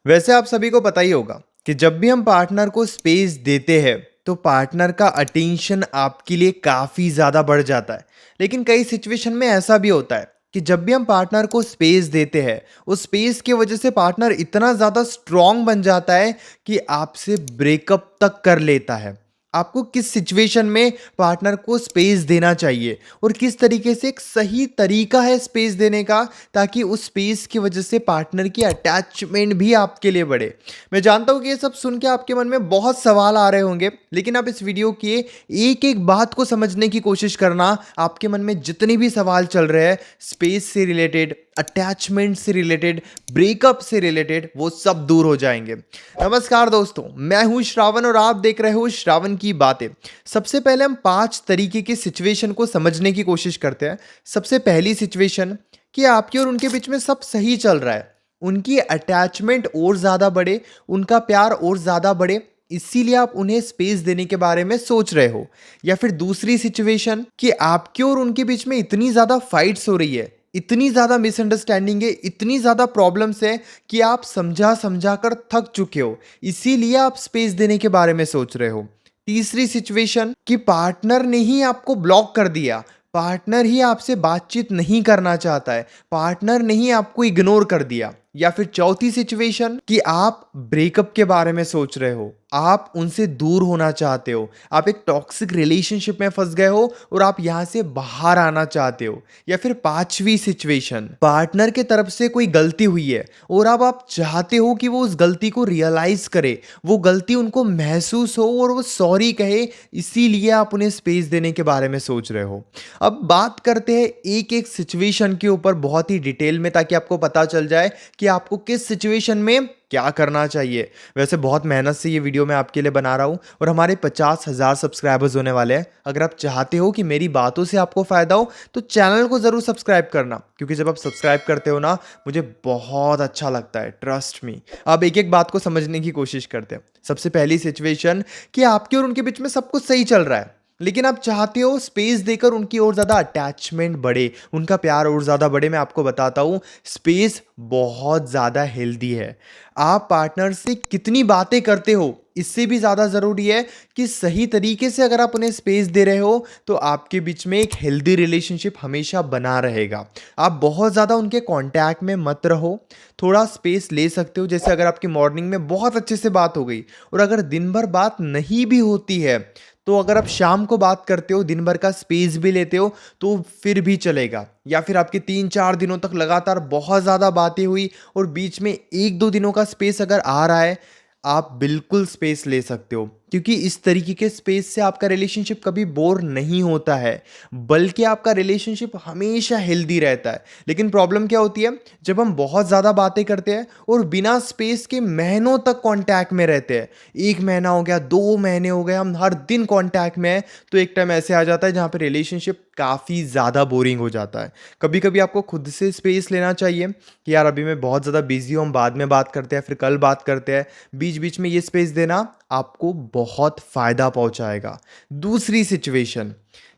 वैसे आप सभी को पता ही होगा कि जब भी हम पार्टनर को स्पेस देते हैं तो पार्टनर का अटेंशन आपके लिए काफ़ी ज़्यादा बढ़ जाता है। लेकिन कई सिचुएशन में ऐसा भी होता है कि जब भी हम पार्टनर को स्पेस देते हैं उस स्पेस की वजह से पार्टनर इतना ज़्यादा स्ट्रांग बन जाता है कि आपसे ब्रेकअप तक कर लेता है। आपको किस सिचुएशन में पार्टनर को स्पेस देना चाहिए और किस तरीके से एक सही तरीका है स्पेस देने का, ताकि उस स्पेस की वजह से पार्टनर की अटैचमेंट भी आपके लिए बढ़े। मैं जानता हूँ कि ये सब सुन के आपके मन में बहुत सवाल आ रहे होंगे, लेकिन आप इस वीडियो की एक एक बात को समझने की कोशिश करना। आपके मन में जितने भी सवाल चल रहे हैं स्पेस से रिलेटेड, अटैचमेंट से रिलेटेड, ब्रेकअप से रिलेटेड, वो सब दूर हो जाएंगे। नमस्कार दोस्तों, मैं हूं श्रावण और आप देख रहे हो श्रावण की बातें। सबसे पहले हम 5 तरीके की सिचुएशन को समझने की कोशिश करते हैं। सबसे पहली सिचुएशन कि आपके और उनके बीच में सब सही चल रहा है, उनकी अटैचमेंट और ज़्यादा बढ़े, उनका प्यार और ज़्यादा बढ़े, इसीलिए आप उन्हें स्पेस देने के बारे में सोच रहे हो। या फिर दूसरी सिचुएशन कि आपके और उनके बीच में इतनी ज़्यादा फाइट्स हो रही है, इतनी ज़्यादा मिसअंडरस्टैंडिंग है, इतनी ज़्यादा प्रॉब्लम्स है कि आप समझा समझा कर थक चुके हो, इसीलिए आप स्पेस देने के बारे में सोच रहे हो। तीसरी सिचुएशन कि पार्टनर ने ही आपको ब्लॉक कर दिया, पार्टनर ही आपसे बातचीत नहीं करना चाहता है, पार्टनर ने ही आपको इग्नोर कर दिया। या फिर चौथी सिचुएशन कि आप ब्रेकअप के बारे में सोच रहे हो, आप उनसे दूर होना चाहते हो, आप एक टॉक्सिक रिलेशनशिप में फंस गए हो और आप यहां से बाहर आना चाहते हो। या फिर पांचवी सिचुएशन, पार्टनर के तरफ से कोई गलती हुई है और अब आप चाहते हो कि वो उस गलती को रियलाइज करे, वो गलती उनको महसूस हो और वो सॉरी कहे, इसीलिए आप उन्हें स्पेस देने के बारे में सोच रहे हो। अब बात करते हैं एक एक सिचुएशन के ऊपर बहुत ही डिटेल में, ताकि आपको पता चल जाए कि आपको किस सिचुएशन में क्या करना चाहिए। वैसे बहुत मेहनत से ये वीडियो मैं आपके लिए बना रहा हूँ और हमारे 50,000 सब्सक्राइबर्स होने वाले हैं। अगर आप चाहते हो कि मेरी बातों से आपको फ़ायदा हो तो चैनल को ज़रूर सब्सक्राइब करना, क्योंकि जब आप सब्सक्राइब करते हो ना, मुझे बहुत अच्छा लगता है, ट्रस्ट मी। अब एक एक बात को समझने की कोशिश करते हैं। सबसे पहली सिचुएशन कि आपके और उनके बीच में सब कुछ सही चल रहा है, लेकिन आप चाहते हो स्पेस देकर उनकी और ज़्यादा अटैचमेंट बढ़े, उनका प्यार और ज़्यादा बढ़े। मैं आपको बताता हूँ, स्पेस बहुत ज़्यादा हेल्दी है। आप पार्टनर से कितनी बातें करते हो इससे भी ज़्यादा ज़रूरी है कि सही तरीके से अगर आप उन्हें स्पेस दे रहे हो तो आपके बीच में एक हेल्दी रिलेशनशिप हमेशा बना रहेगा। आप बहुत ज़्यादा उनके कांटेक्ट में मत रहो, थोड़ा स्पेस ले सकते हो। जैसे अगर आपकी मॉर्निंग में बहुत अच्छे से बात हो गई और अगर दिन भर बात नहीं भी होती है, तो अगर आप शाम को बात करते हो, दिन भर का स्पेस भी लेते हो, तो फिर भी चलेगा। या फिर आपके 3-4 दिनों तक लगातार बहुत ज़्यादा बातें हुई और बीच में 1-2 दिनों का स्पेस अगर आ रहा है, आप बिल्कुल स्पेस ले सकते हो, क्योंकि इस तरीके के स्पेस से आपका रिलेशनशिप कभी बोर नहीं होता है, बल्कि आपका रिलेशनशिप हमेशा हेल्दी रहता है। लेकिन प्रॉब्लम क्या होती है, जब हम बहुत ज़्यादा बातें करते हैं और बिना स्पेस के महीनों तक कांटेक्ट में रहते हैं, 1 महीना हो गया, 2 महीने हो गए, हम हर दिन कांटेक्ट में हैं, तो एक टाइम ऐसे आ जाता है जहाँ पे रिलेशनशिप काफ़ी ज़्यादा बोरिंग हो जाता है। कभी कभी आपको खुद से स्पेस लेना चाहिए कि यार अभी मैं बहुत ज़्यादा बिजी हूँ, हम बाद में बात करते हैं, फिर कल बात करते हैं। बीच बीच में ये स्पेस देना आपको बहुत फ़ायदा पहुंचाएगा। दूसरी सिचुएशन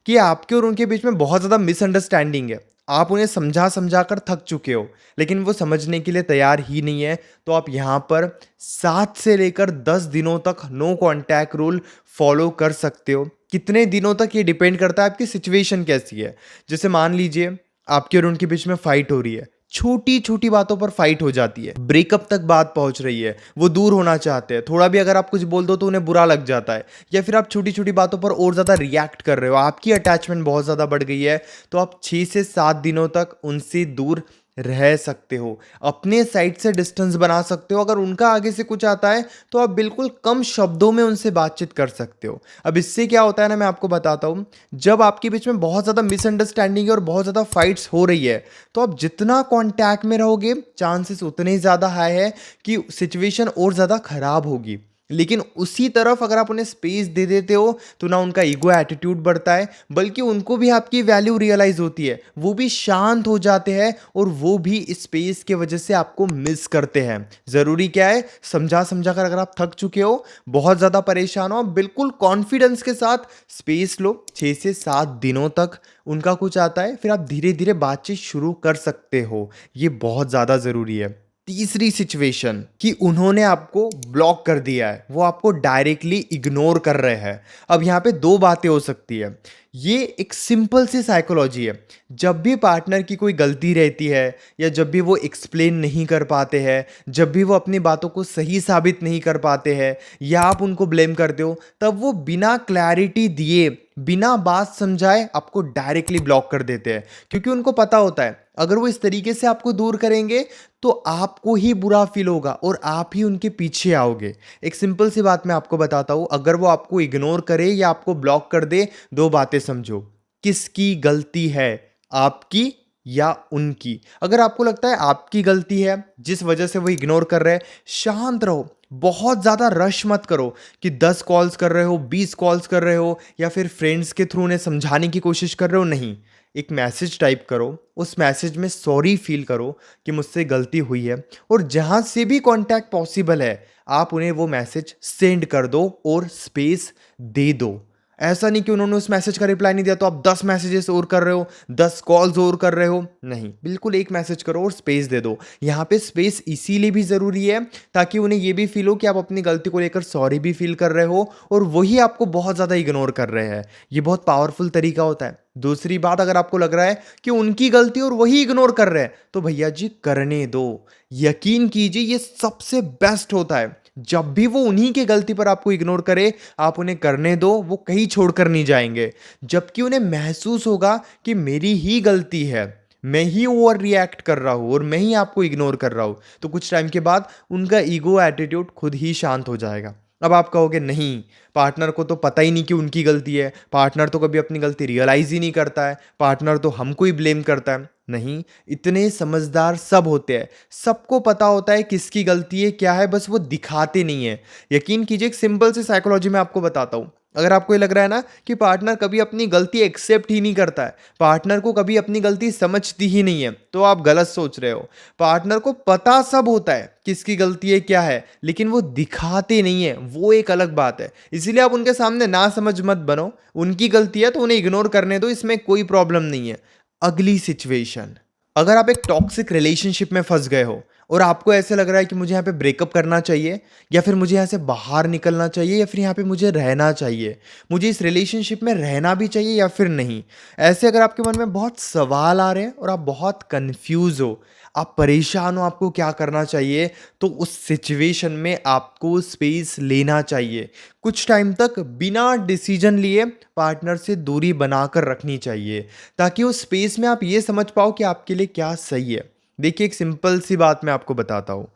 कि आपके और उनके बीच में बहुत ज़्यादा मिसअंडरस्टैंडिंग है, आप उन्हें समझा समझा कर थक चुके हो, लेकिन वो समझने के लिए तैयार ही नहीं है, तो आप यहाँ पर 7 से लेकर 10 दिनों तक नो कॉन्टैक्ट रूल फॉलो कर सकते हो। कितने दिनों तक ये डिपेंड करता है आपकी सिचुएशन कैसी है। जैसे मान लीजिए आपके और उनके बीच में फाइट हो रही है, छोटी छोटी बातों पर फाइट हो जाती है, ब्रेकअप तक बात पहुंच रही है, वो दूर होना चाहते हैं, थोड़ा भी अगर आप कुछ बोल दो तो उन्हें बुरा लग जाता है, या फिर आप छोटी छोटी बातों पर और ज़्यादा रिएक्ट कर रहे हो, आपकी अटैचमेंट बहुत ज़्यादा बढ़ गई है, तो आप 6 से 7 दिनों तक उनसे दूर रह सकते हो, अपने साइड से डिस्टेंस बना सकते हो। अगर उनका आगे से कुछ आता है तो आप बिल्कुल कम शब्दों में उनसे बातचीत कर सकते हो। अब इससे क्या होता है ना, मैं आपको बताता हूँ, जब आपके बीच में बहुत ज़्यादा मिसअंडरस्टैंडिंग है और बहुत ज़्यादा फाइट्स हो रही है, तो आप जितना कांटेक्ट में रहोगे चांसेस उतने ही ज़्यादा हाई है कि सिचुएशन और ज़्यादा खराब होगी। लेकिन उसी तरफ अगर आप उन्हें स्पेस दे देते हो तो ना उनका ईगो एटीट्यूड बढ़ता है, बल्कि उनको भी आपकी वैल्यू रियलाइज होती है, वो भी शांत हो जाते हैं और वो भी इस स्पेस के वजह से आपको मिस करते हैं। ज़रूरी क्या है, समझा समझा कर अगर आप थक चुके हो, बहुत ज़्यादा परेशान हो, आप बिल्कुल कॉन्फिडेंस के साथ स्पेस लो। 6 से 7 दिनों तक उनका कुछ आता है, फिर आप धीरे धीरे बातचीत शुरू कर सकते हो, ये बहुत ज़्यादा ज़रूरी है। तीसरी सिचुएशन कि उन्होंने आपको ब्लॉक कर दिया है, वो आपको डायरेक्टली इग्नोर कर रहे हैं। अब यहाँ पे दो बातें हो सकती है। ये एक सिंपल सी साइकोलॉजी है। जब भी पार्टनर की कोई गलती रहती है या जब भी वो एक्सप्लेन नहीं कर पाते हैं, जब भी वो अपनी बातों को सही साबित नहीं कर पाते हैं या आप उनको ब्लेम करते हो, तब वो बिना क्लैरिटी दिए, बिना बात समझाए आपको डायरेक्टली ब्लॉक कर देते हैं। क्योंकि उनको पता होता है अगर वो इस तरीके से आपको दूर करेंगे तो आपको ही बुरा फील होगा और आप ही उनके पीछे आओगे। एक सिंपल सी बात मैं आपको बताता हूँ, अगर वो आपको इग्नोर करे या आपको ब्लॉक कर दे, दो बातें समझो। किसकी गलती है, आपकी या उनकी? अगर आपको लगता है आपकी गलती है जिस वजह से वो इग्नोर कर रहे हैं, शांत रहो। बहुत ज़्यादा रश मत करो कि 10 कॉल्स कर रहे हो, 20 कॉल्स कर रहे हो या फिर फ्रेंड्स के थ्रू उन्हें समझाने की कोशिश कर रहे हो। नहीं, एक मैसेज टाइप करो, उस मैसेज में सॉरी फील करो कि मुझसे गलती हुई है, और जहाँ से भी कांटेक्ट पॉसिबल है आप उन्हें वो मैसेज सेंड कर दो और स्पेस दे दो। ऐसा नहीं कि उन्होंने उस मैसेज का रिप्लाई नहीं दिया तो आप 10 मैसेजेस और कर रहे हो, 10 कॉल्स और कर रहे हो। नहीं, बिल्कुल एक मैसेज करो और स्पेस दे दो। यहाँ पे स्पेस इसीलिए भी ज़रूरी है ताकि उन्हें ये भी फील हो कि आप अपनी गलती को लेकर सॉरी भी फील कर रहे हो और वही आपको बहुत ज़्यादा इग्नोर कर रहे हैं। ये बहुत पावरफुल तरीका होता है। दूसरी बात, अगर आपको लग रहा है कि उनकी गलती और वही इग्नोर कर रहे हैं, तो भैया जी करने दो। यकीन कीजिए ये सबसे बेस्ट होता है। जब भी वो उन्हीं की गलती पर आपको इग्नोर करे, आप उन्हें करने दो, वो कहीं छोड़कर नहीं जाएंगे। जबकि उन्हें महसूस होगा कि मेरी ही गलती है, मैं ही ओवर रिएक्ट कर रहा हूँ और मैं ही आपको इग्नोर कर रहा हूँ, तो कुछ टाइम के बाद उनका ईगो एटीट्यूड खुद ही शांत हो जाएगा। अब आप कहोगे नहीं, पार्टनर को तो पता ही नहीं कि उनकी गलती है, पार्टनर तो कभी अपनी गलती रियलाइज ही नहीं करता है, पार्टनर तो हमको ही ब्लेम करता है। नहीं, इतने समझदार सब होते हैं, सबको पता होता है किसकी गलती है क्या है, बस वो दिखाते नहीं है। यकीन कीजिए, एक सिंपल सी साइकोलॉजी में आपको बताता हूँ। अगर आपको ये लग रहा है ना कि पार्टनर कभी अपनी गलती एक्सेप्ट ही नहीं करता है, पार्टनर को कभी अपनी गलती समझती ही नहीं है, तो आप गलत सोच रहे हो। पार्टनर को पता सब होता है किसकी गलती है क्या है, लेकिन वो दिखाते नहीं है, वो एक अलग बात है। इसीलिए आप उनके सामने ना समझ मत बनो। उनकी गलती है तो उन्हें इग्नोर करने दो, इसमें कोई प्रॉब्लम नहीं है। अगली सिचुएशन, अगर आप एक टॉक्सिक रिलेशनशिप में फंस गए हो और आपको ऐसे लग रहा है कि मुझे यहाँ पे ब्रेकअप करना चाहिए या फिर मुझे यहाँ से बाहर निकलना चाहिए या फिर यहाँ पे मुझे रहना चाहिए, मुझे इस रिलेशनशिप में रहना भी चाहिए या फिर नहीं, ऐसे अगर आपके मन में बहुत सवाल आ रहे हैं और आप बहुत कंफ्यूज हो, आप परेशान हो आपको क्या करना चाहिए, तो उस सिचुएशन में आपको स्पेस लेना चाहिए। कुछ टाइम तक बिना डिसीजन लिए पार्टनर से दूरी बनाकर रखनी चाहिए ताकि उस स्पेस में आप ये समझ पाओ कि आपके लिए क्या सही है। देखिए, एक सिंपल सी बात मैं आपको बताता हूँ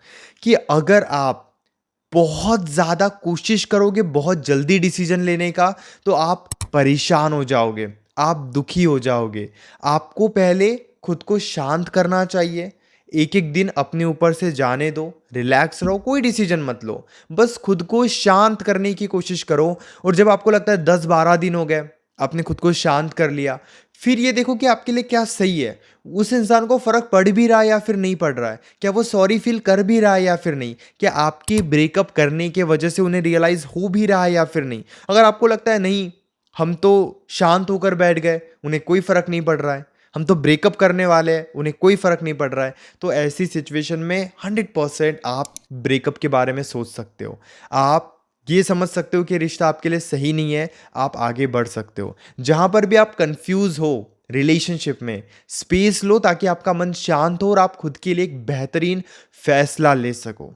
कि अगर आप बहुत ज़्यादा कोशिश करोगे बहुत जल्दी डिसीजन लेने का, तो आप परेशान हो जाओगे, आप दुखी हो जाओगे। आपको पहले खुद को शांत करना चाहिए। एक एक दिन अपने ऊपर से जाने दो, रिलैक्स रहो, कोई डिसीजन मत लो, बस खुद को शांत करने की कोशिश करो। और जब आपको लगता है 10-12 दिन हो गए, आपने खुद को शांत कर लिया, फिर ये देखो कि आपके लिए क्या सही है। उस इंसान को फर्क पड़ भी रहा है या फिर नहीं पड़ रहा है, क्या वो सॉरी फील कर भी रहा है या फिर नहीं, क्या आपके ब्रेकअप करने के वजह से उन्हें रियलाइज हो भी रहा है या फिर नहीं। अगर आपको लगता है नहीं, हम तो शांत होकर बैठ गए, उन्हें कोई फर्क नहीं पड़ रहा है, हम तो ब्रेकअप करने वाले हैं, उन्हें कोई फर्क नहीं पड़ रहा है, तो ऐसी सिचुएशन में 100% आप ब्रेकअप के बारे में सोच सकते हो। आप ये समझ सकते हो कि रिश्ता आपके लिए सही नहीं है, आप आगे बढ़ सकते हो। जहां पर भी आप कंफ्यूज हो रिलेशनशिप में, स्पेस लो ताकि आपका मन शांत हो और आप खुद के लिए एक बेहतरीन फैसला ले सको।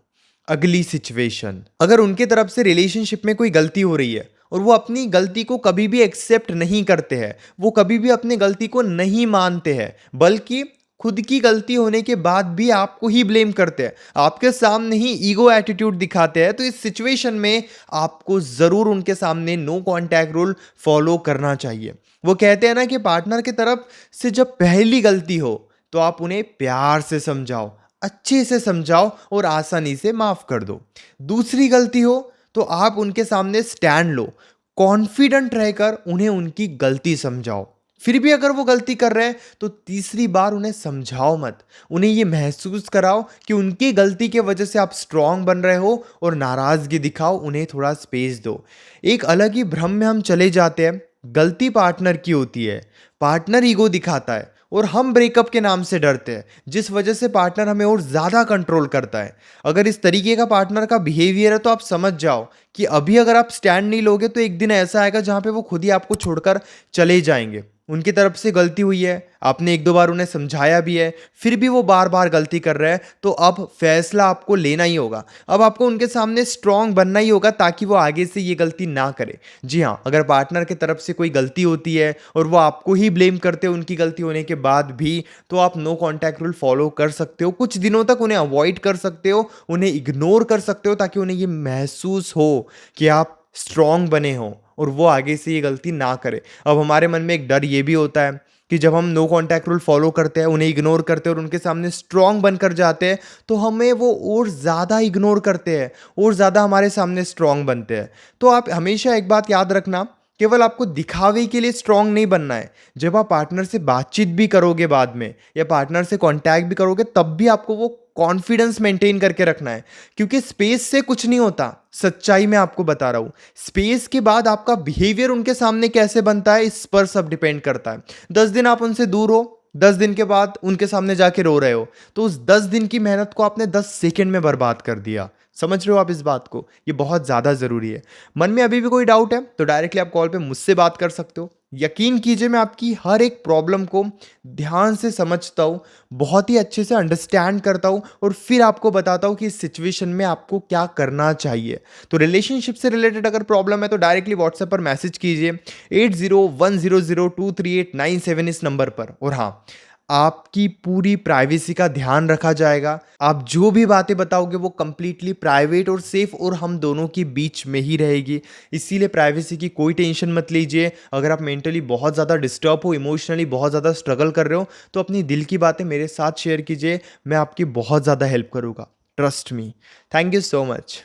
अगली सिचुएशन, अगर उनके तरफ से रिलेशनशिप में कोई गलती हो रही है और वो अपनी गलती को कभी भी एक्सेप्ट नहीं करते हैं, वो कभी भी अपनी गलती को नहीं मानते हैं, बल्कि खुद की गलती होने के बाद भी आपको ही ब्लेम करते हैं, आपके सामने ही ईगो एटीट्यूड दिखाते हैं, तो इस सिचुएशन में आपको जरूर उनके सामने नो कांटेक्ट रूल फॉलो करना चाहिए। वो कहते हैं ना कि पार्टनर की तरफ से जब पहली गलती हो तो आप उन्हें प्यार से समझाओ, अच्छे से समझाओ और आसानी से माफ कर दो। दूसरी गलती हो तो आप उनके सामने स्टैंड लो, कॉन्फिडेंट रहकर उन्हें उनकी गलती समझाओ। फिर भी अगर वो गलती कर रहे हैं तो तीसरी बार उन्हें समझाओ मत, उन्हें ये महसूस कराओ कि उनकी गलती के वजह से आप स्ट्रांग बन रहे हो और नाराजगी दिखाओ, उन्हें थोड़ा स्पेस दो। एक अलग ही भ्रम में हम चले जाते हैं, गलती पार्टनर की होती है, पार्टनर ईगो दिखाता है और हम ब्रेकअप के नाम से डरते हैं, जिस वजह से पार्टनर हमें और ज़्यादा कंट्रोल करता है। अगर इस तरीके का पार्टनर का बिहेवियर है तो आप समझ जाओ कि अभी अगर आप स्टैंड नहीं लोगे तो एक दिन ऐसा आएगा जहाँ पे वो खुद ही आपको छोड़कर चले जाएंगे। उनकी तरफ से गलती हुई है, आपने एक दो बार उन्हें समझाया भी है, फिर भी वो बार बार गलती कर रहे हैं, तो अब फैसला आपको लेना ही होगा। अब आपको उनके सामने स्ट्रांग बनना ही होगा ताकि वो आगे से ये गलती ना करे। जी हाँ, अगर पार्टनर की तरफ से कोई गलती होती है और वो आपको ही ब्लेम करते हैं उनकी गलती होने के बाद भी, तो आप नो कॉन्टैक्ट रूल फॉलो कर सकते हो। कुछ दिनों तक उन्हें अवॉइड कर सकते हो, उन्हें इग्नोर कर सकते हो, ताकि उन्हें ये महसूस हो कि आप स्ट्रांग बने हो और वो आगे से ये गलती ना करे। अब हमारे मन में एक डर ये भी होता है कि जब हम नो कॉन्टैक्ट रूल फॉलो करते हैं, उन्हें इग्नोर करते हैं और उनके सामने स्ट्रांग बनकर जाते हैं, तो हमें वो और ज़्यादा इग्नोर करते हैं और ज़्यादा हमारे सामने स्ट्रांग बनते हैं। तो आप हमेशा एक बात याद रखना, केवल आपको दिखावे के लिए स्ट्रांग नहीं बनना है। जब आप पार्टनर से बातचीत भी करोगे बाद में, या पार्टनर से कांटेक्ट भी करोगे, तब भी आपको वो कॉन्फिडेंस मेंटेन करके रखना है, क्योंकि स्पेस से कुछ नहीं होता। सच्चाई में आपको बता रहा हूं, स्पेस के बाद आपका बिहेवियर उनके सामने कैसे बनता है इस पर सब डिपेंड करता है। 10 दिन आप उनसे दूर हो, 10 दिन के बाद उनके सामने जाके रो रहे हो, तो उस 10 दिन की मेहनत को आपने 10 सेकेंड में बर्बाद कर दिया। समझ रहे हो आप इस बात को? ये बहुत ज़्यादा ज़रूरी है। मन में अभी भी कोई डाउट है तो डायरेक्टली आप कॉल पे मुझसे बात कर सकते हो। यकीन कीजिए, मैं आपकी हर एक प्रॉब्लम को ध्यान से समझता हूँ, बहुत ही अच्छे से अंडरस्टैंड करता हूँ और फिर आपको बताता हूँ कि इस सिचुएशन में आपको क्या करना चाहिए। तो रिलेशनशिप से रिलेटेड अगर प्रॉब्लम है तो डायरेक्टली व्हाट्सएप पर मैसेज कीजिए 8010023897 इस नंबर पर। और हाँ, आपकी पूरी प्राइवेसी का ध्यान रखा जाएगा। आप जो भी बातें बताओगे वो कंप्लीटली प्राइवेट और सेफ और हम दोनों के बीच में ही रहेगी। इसीलिए प्राइवेसी की कोई टेंशन मत लीजिए। अगर आप मेंटली बहुत ज़्यादा डिस्टर्ब हो, इमोशनली बहुत ज़्यादा स्ट्रगल कर रहे हो, तो अपनी दिल की बातें मेरे साथ शेयर कीजिए। मैं आपकी बहुत ज़्यादा हेल्प करूँगा, trust me. Thank you so much.